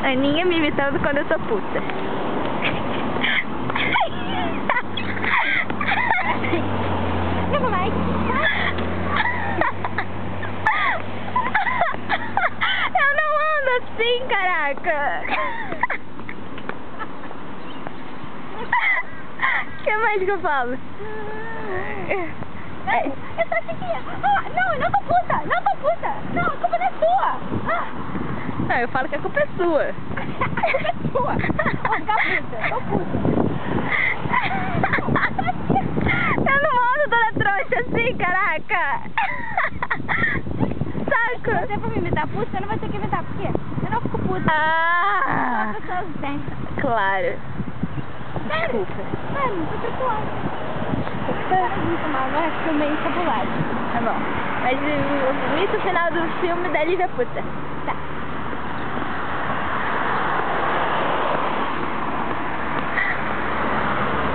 Aninha me imitando quando eu sou puta. Não mais. Eu não ando assim, caraca. O que mais que eu falo? Eu só cheguei. Não, eu não tô puta. Não tô puta. Não, a culpa não é sua. Não, eu falo que a culpa é sua. A culpa é sua. Ó, fica puta. Tô puta. Eu não ando toda trouxa assim, caraca. Saco. Se você for me imitar puta, você não vai ter que imitar. Por quê? Eu não fico puta. Ah, As pessoas têm. claro. Sério? Desculpa. Sério, não tô preocupada. Agora fico meio encabulado. Tá bom. Mas o mito final do filme da Lívia Puta.